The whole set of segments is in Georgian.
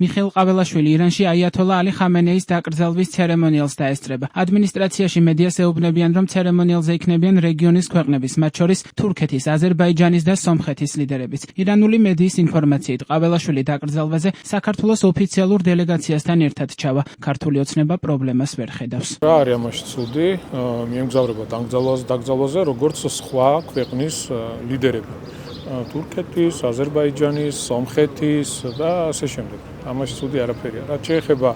მიხეილ ყაველაშვილი ირანში აიათოლა ალი ხამენეის დაკრძალვის ცერემონიალს დაესწრება. ადმინისტრაციაში მედიას ეუბნებიან, რომ ცერემონიალზე იქნებიან რეგიონის ქვეყნების, მათ შორის თურქეთის, აზერბაიჯანის და სომხეთის ლიდერებიც. ირანული მედიის ინფორმაციით ყაველაშვილი დაკრძალვაზე საქართველოს ოფიციალურ დელეგაციასთან ერთად ჩავა. ქართული ოცნება პრობლემას ვერ ხედავს. რა არის ამაში ცუდი? მიემგზავრება დაკრძალვაზე, როგორც სხვა ქვეყნის ლიდერები. თურქეთის, აზერბაიჯანის, სომხეთის და ასე შემდეგ. ამაში ცუდი არაფერია. რაც შეეხება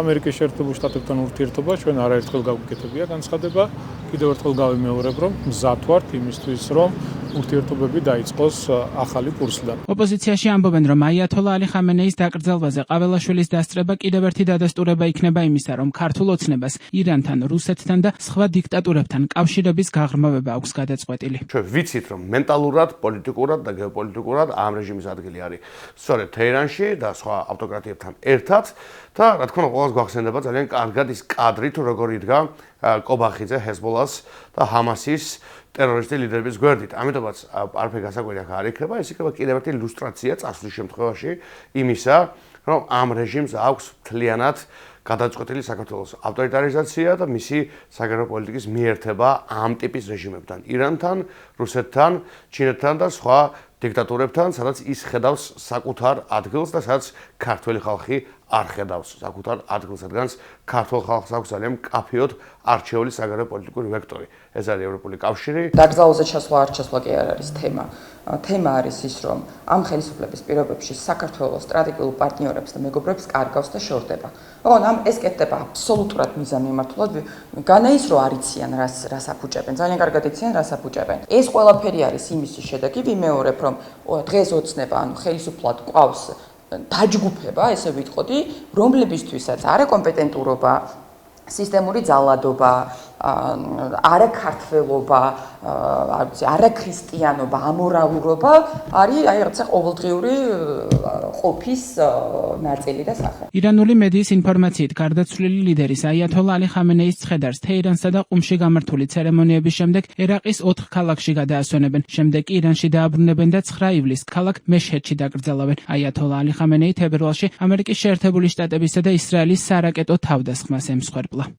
ამერიკის შეერთებულ შტატებთან ურთიერთობას, ჩვენ არაერთხელ გავუკეთებია განცხადება. კიდევ ერთხელ გავიმეორებ, რომ მზად ვართ იმისთვის, რომ ურთიერთობები დაიწყოს ახალი კურსიდან. ოპოზიციაში ამბობენ, რომ აიათოლა ალი ხამენეის დაკრძალვაზე ყაველაშვილის დასწრება კიდევ ერთი დადასტურება იქნება იმისა, რომ ქართულ ოცნებას ირანთან, რუსეთთან და სხვა დიქტატურებთან კავშირების გაღრმავება აქვს გადაწყვეტილი. ჩვენ ვიცით, რომ მენტალურად, პოლიტიკურად და გეოპოლიტიკურად ამ რეჟიმის ადგილი არის სწორედ თეირანში და სხვა ავტოკრატიებთან ერთად და რა თქმა უნდა, ყველას გვახსენდება ძალიან კარგად ის კადრი, თუ როგორ იდგა კობახიძე, ჰეზბოლას და ჰამასის ტერორისტი ლიდერების გვერდით. ამიტომაც არაფერი გასაკვირი აქ არ იქნება, ეს იქნება კიდევ ერთი ილუსტრაცია წასვლის შემთხვევაში იმისა, რომ ამ რეჟიმს აქვს მთლიანად გადაწყვეტილი საქართველოს ავტორიტარიზაცია და მისი საგარეო პოლიტიკის მიერთება ამ ტიპის რეჟიმებთან, ირანთან, რუსეთთან, ჩინეთთან და სხვა დიქტატურებთან, სადაც ის ხედავს საკუთარ ადგილს და სადაც ქართველი ხალხი არ ხედავს საკუთარ ადგილს, რადგანაც ქართულ ხალხს აქვს ძალიან მკაფიოდ არჩეული საგარეო პოლიტიკური ვექტორი. ეს არის ევროპული კავშირი. დაკრძალვაზე ჩასვლა არ ჩასვლა კი არ არის თემა. თემა არის ის, რომ ამ ხელისუფლების პირობებში საქართველოს სტრატეგიულ პარტნიორებს და მეგობრებს კარგავს და შორდება. მაგრამ ეს კეთდება აბსოლუტურად მიზანმიმართულად. განა ის, რომ არიციან რას აფუჭებენ, ძალიან კარგად იციან რას აფუჭებენ. ეს ყველაფერი არის იმის შედეგი, ვიმეორებ, რომ დღეს ოცნება, ანუ ხელისუფლად ყავს დაჯგუფება, ესე ვიტყოდი, რომლებისთვისაც არაკომპეტენტურობა, სისტემური ძალადობა, არაქართველობა, არაქრისტიანობა, ამორალურობა არის რაღაცა ყოველდღიური ყოფის ნაწილი და სახე. ირანული მედიის ინფორმაციით, გარდაცვლილი ლიდერის აიათოლა ალი ხამენეის ცხედარს თეირანსა და ყუმში გამართული ცერემონიების შემდეგ ერაყის 4 ქალაქში გადაასვენებენ. შემდეგ კი ირანში დააბრუნებენ და 9 ივლისს ქალაქ მეშჰედში დაკრძალავენ. აიათოლა ალი ხამენეი თებერვალში ამერიკის შეერთებული შტატებისა და ისრაელის სარაკეტო თავდასხმას ემსხვერპლა.